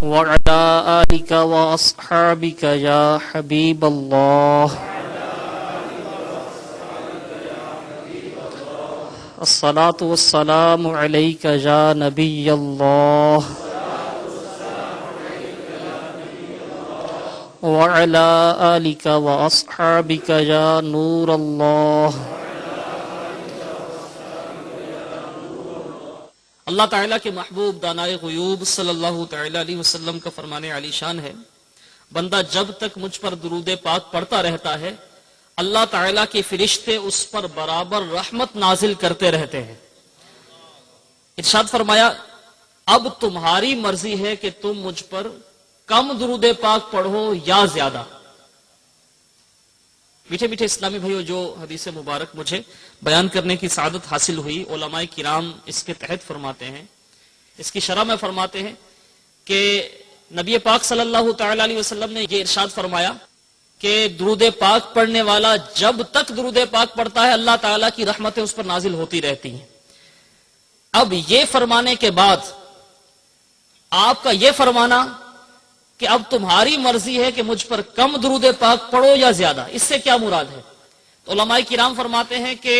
وعلى آلك وأصحابك يا حبيب الله الصلاة والسلام عليك يا نبي الله وعلى آلك وأصحابك يا نور الله. اللہ تعالیٰ کے محبوب دانائے غیوب صلی اللہ تعالیٰ علیہ وسلم کا فرمان علی شان ہے، بندہ جب تک مجھ پر درود پاک پڑھتا رہتا ہے اللہ تعالیٰ کے فرشتے اس پر برابر رحمت نازل کرتے رہتے ہیں. ارشاد فرمایا اب تمہاری مرضی ہے کہ تم مجھ پر کم درود پاک پڑھو یا زیادہ. میٹھے میٹھے اسلامی بھائیو، جو حدیث مبارک مجھے بیان کرنے کی سعادت حاصل ہوئی، علماء کرام اس کے تحت فرماتے ہیں، اس کی شرح میں فرماتے ہیں کہ نبی پاک صلی اللہ تعالی علیہ وسلم نے یہ ارشاد فرمایا کہ درود پاک پڑھنے والا جب تک درود پاک پڑھتا ہے اللہ تعالیٰ کی رحمتیں اس پر نازل ہوتی رہتی ہیں. اب یہ فرمانے کے بعد آپ کا یہ فرمانا کہ اب تمہاری مرضی ہے کہ مجھ پر کم درود پاک پڑھو یا زیادہ، اس سے کیا مراد ہے؟ تو علماء کرام فرماتے ہیں کہ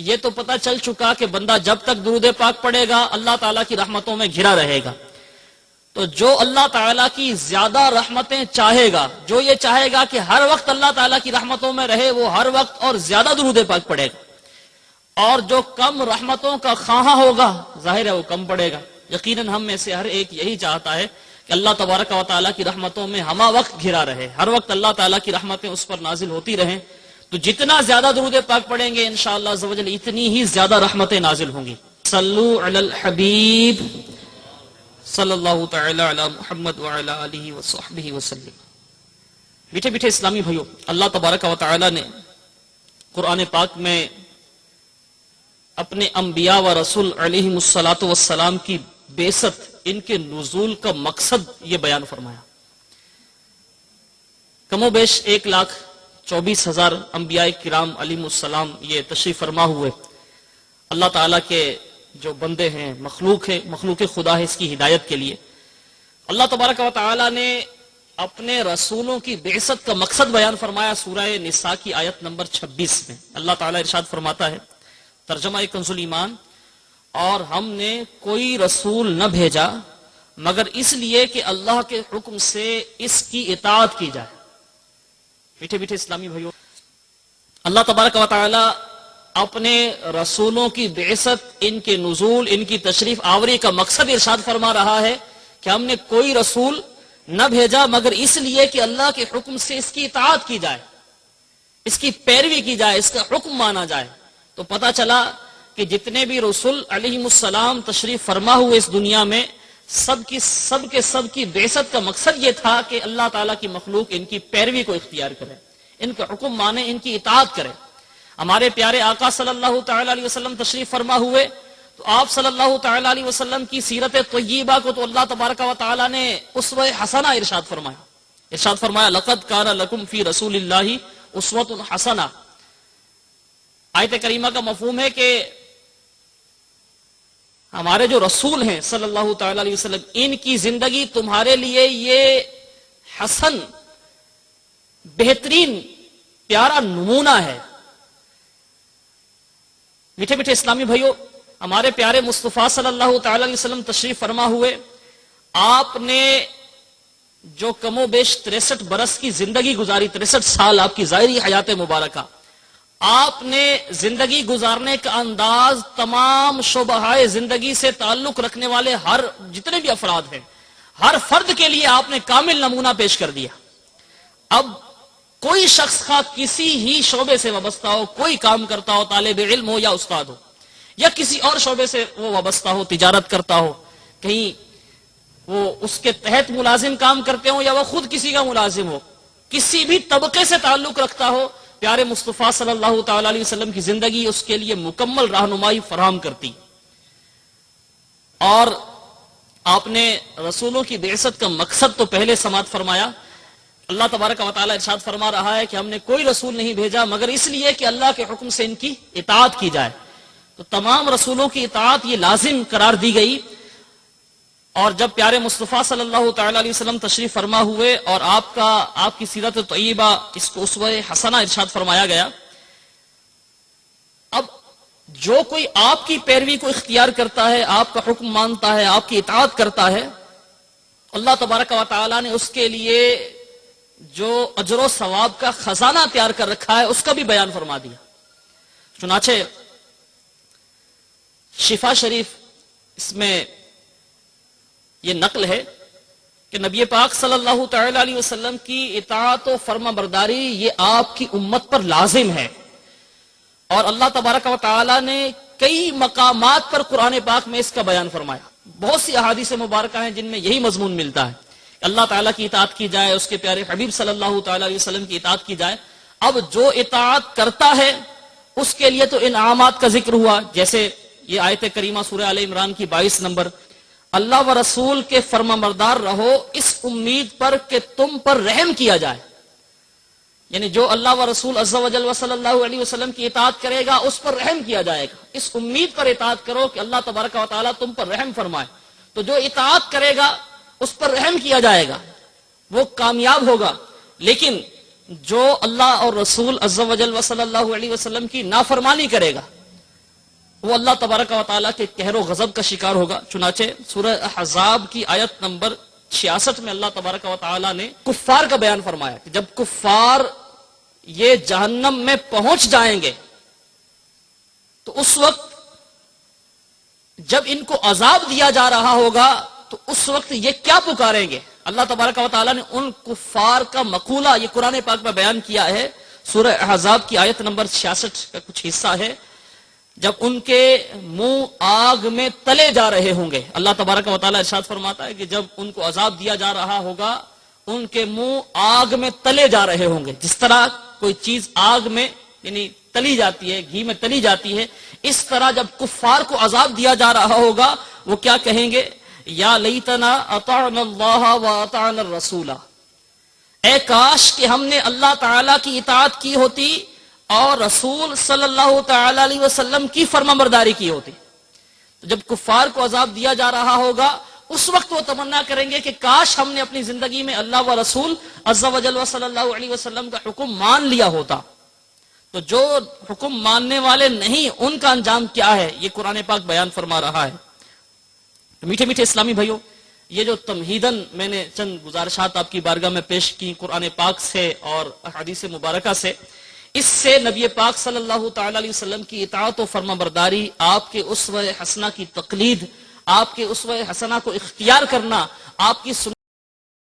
یہ تو پتہ چل چکا کہ بندہ جب تک درود پاک پڑھے گا اللہ تعالیٰ کی رحمتوں میں گھرا رہے گا. تو جو اللہ تعالیٰ کی زیادہ رحمتیں چاہے گا، جو یہ چاہے گا کہ ہر وقت اللہ تعالیٰ کی رحمتوں میں رہے، وہ ہر وقت اور زیادہ درود پاک پڑھے گا. اور جو کم رحمتوں کا خواہاں ہوگا ظاہر ہے وہ کم پڑھے گا. یقیناً ہم میں سے ہر ایک یہی چاہتا ہے کہ اللہ تبارک و تعالیٰ کی رحمتوں میں ہمہ وقت گھرا رہے، ہر وقت اللہ تعالیٰ کی رحمتیں اس پر نازل ہوتی رہیں. تو جتنا زیادہ درود پاک پڑھیں گے انشاءاللہ عز و جل اتنی ہی زیادہ رحمتیں نازل ہوں گی. صلو علی الحبیب صلی اللہ تعالی علی محمد وعلی آلہ وصحبہ وسلم. میٹھے میٹھے اسلامی بھائیو، اللہ تبارک و تعالی نے قرآن پاک میں اپنے انبیاء و رسول علیہم السلام کی بعثت، ان کے نزول کا مقصد یہ بیان فرمایا. کم و بیش 1,24,000 انبیاء کرام علیہم السلام یہ تشریف فرما ہوئے. اللہ تعالیٰ کے جو بندے ہیں، مخلوق ہے، مخلوق خدا ہے، اس کی ہدایت کے لیے اللہ تبارک و تعالیٰ نے اپنے رسولوں کی بعثت کا مقصد بیان فرمایا سورہ نساء کی آیت نمبر 26 میں. اللہ تعالیٰ ارشاد فرماتا ہے، ترجمہ کنز الایمان، اور ہم نے کوئی رسول نہ بھیجا مگر اس لیے کہ اللہ کے حکم سے اس کی اطاعت کی جائے. میٹھے میٹھے اسلامی بھائیو، اللہ تبارک و تعالی اپنے رسولوں کی بعثت، ان کے نزول، ان کی تشریف آوری کا مقصد ارشاد فرما رہا ہے کہ ہم نے کوئی رسول نہ بھیجا مگر اس لیے کہ اللہ کے حکم سے اس کی اطاعت کی جائے، اس کی پیروی کی جائے، اس کا حکم مانا جائے. تو پتہ چلا کہ جتنے بھی رسول علیہم السلام تشریف فرما ہوئے اس دنیا میں، سب کی بعثت کا مقصد یہ تھا کہ اللہ تعالیٰ کی مخلوق ان کی پیروی کو اختیار کرے، ان کا حکم مانے، ان کی اطاعت کرے. ہمارے پیارے آقا صلی اللہ تعالی علیہ وسلم تشریف فرما ہوئے تو آپ صلی اللہ تعالی علیہ وسلم کی سیرت طیبہ کو تو اللہ تبارک و تعالی نے اسوہ حسنہ ارشاد فرمایا لقد کان لکم فی رسول اللہ اسوۃ حسنہ. آیت کریمہ کا مفہوم ہے کہ ہمارے جو رسول ہیں صلی اللہ تعالی علیہ وسلم، ان کی زندگی تمہارے لیے یہ حسن، بہترین، پیارا نمونہ ہے. میٹھے میٹھے اسلامی بھائیو، ہمارے پیارے مصطفیٰ صلی اللہ تعالی علیہ وسلم تشریف فرما ہوئے، آپ نے جو کم و بیش 63 برس کی زندگی گزاری، 63 سال آپ کی ظاہری حیات مبارکہ، آپ نے زندگی گزارنے کا انداز تمام شعبۂ زندگی سے تعلق رکھنے والے ہر جتنے بھی افراد ہیں، ہر فرد کے لیے آپ نے کامل نمونہ پیش کر دیا. اب کوئی شخص کسی ہی شعبے سے وابستہ ہو، کوئی کام کرتا ہو، طالب علم ہو یا استاد ہو، یا کسی اور شعبے سے وہ وابستہ ہو، تجارت کرتا ہو، کہیں وہ اس کے تحت ملازم کام کرتے ہو یا وہ خود کسی کا ملازم ہو، کسی بھی طبقے سے تعلق رکھتا ہو، پیارے مصطفیٰ صلی اللہ تعالی علیہ وسلم کی زندگی اس کے لیے مکمل رہنمائی فراہم کرتی. اور آپ نے رسولوں کی بعثت کا مقصد تو پہلے سماعت فرمایا. اللہ تبارک و تعالی ارشاد فرما رہا ہے کہ ہم نے کوئی رسول نہیں بھیجا مگر اس لیے کہ اللہ کے حکم سے ان کی اطاعت کی جائے. تو تمام رسولوں کی اطاعت یہ لازم قرار دی گئی. اور جب پیارے مصطفیٰ صلی اللہ تعالی علیہ وسلم تشریف فرما ہوئے اور آپ کی سیرت طیبہ اس کو اسوہ حسنہ ارشاد فرمایا گیا، اب جو کوئی آپ کی پیروی کو اختیار کرتا ہے، آپ کا حکم مانتا ہے، آپ کی اطاعت کرتا ہے، اللہ تبارک و تعالی نے اس کے لیے جو اجر و ثواب کا خزانہ تیار کر رکھا ہے اس کا بھی بیان فرما دیا۔ چنانچہ شفا شریف اس میں یہ نقل ہے کہ نبی پاک صلی اللہ تعالی علیہ وسلم کی اطاعت و فرما برداری یہ آپ کی امت پر لازم ہے، اور اللہ تبارک و تعالی نے کئی مقامات پر قرآن پاک میں اس کا بیان فرمایا۔ بہت سی احادیث مبارکہ ہیں جن میں یہی مضمون ملتا ہے کہ اللہ تعالیٰ کی اطاعت کی جائے، اس کے پیارے حبیب صلی اللہ تعالی علیہ وسلم کی اطاعت کی جائے۔ اب جو اطاعت کرتا ہے اس کے لیے تو انعامات کا ذکر ہوا، جیسے یہ آیت کریمہ سورہ آل عمران کی 22 نمبر، اللہ و رسول کے فرما بردار رہو اس امید پر کہ تم پر رحم کیا جائے، یعنی جو اللہ و رسول عز و جل و صلی اللہ علیہ وسلم کی اطاعت کرے گا اس پر رحم کیا جائے گا، اس امید پر اطاعت کرو کہ اللہ تبارک و تعالیٰ تم پر رحم فرمائے۔ تو جو اطاعت کرے گا اس پر رحم کیا جائے گا، وہ کامیاب ہوگا، لیکن جو اللہ اور رسول عز و جل و صلی اللہ علیہ وسلم کی نافرمانی کرے گا وہ اللہ تبارک و تعالیٰ کے قہر و غضب کا شکار ہوگا۔ چنانچہ سورہ احزاب کی آیت نمبر 66 میں اللہ تبارک و تعالیٰ نے کفار کا بیان فرمایا کہ جب کفار یہ جہنم میں پہنچ جائیں گے تو اس وقت جب ان کو عذاب دیا جا رہا ہوگا تو اس وقت یہ کیا پکاریں گے؟ اللہ تبارک و تعالیٰ نے ان کفار کا مقولہ یہ قرآن پاک میں بیان کیا ہے۔ سورہ احزاب کی آیت نمبر 66 کا کچھ حصہ ہے، جب ان کے منہ آگ میں تلے جا رہے ہوں گے، اللہ تبارک و تعالیٰ ارشاد فرماتا ہے کہ جب ان کو عذاب دیا جا رہا ہوگا ان کے منہ آگ میں تلے جا رہے ہوں گے، جس طرح کوئی چیز آگ میں یعنی تلی جاتی ہے، گھی میں تلی جاتی ہے، اس طرح جب کفار کو عذاب دیا جا رہا ہوگا وہ کیا کہیں گے؟ یا لیتنا اطعنا اللہ و اطعنا الرسول، اے کاش کہ ہم نے اللہ تعالیٰ کی اطاعت کی ہوتی اور رسول صلی اللہ تعالی علیہ وسلم کی فرما برداری کی ہوتی۔ جب کفار کو عذاب دیا جا رہا ہوگا اس وقت وہ تمنا کریں گے کہ کاش ہم نے اپنی زندگی میں اللہ و رسول عز و جل و صلی اللہ علیہ وسلم کا حکم مان لیا ہوتا۔ تو جو حکم ماننے والے نہیں ان کا انجام کیا ہے یہ قرآن پاک بیان فرما رہا ہے۔ تو میٹھے میٹھے اسلامی بھائیوں، یہ جو تمہیداً میں نے چند گزارشات آپ کی بارگاہ میں پیش کی قرآن پاک سے اور احادیث مبارکہ سے، اس سے نبی پاک صلی اللہ تعالی علیہ وسلم کی اطاعت و فرما برداری، آپ کے اسوہ حسنہ کی تقلید، آپ کے اسوہ حسنہ کو اختیار کرنا، آپ کی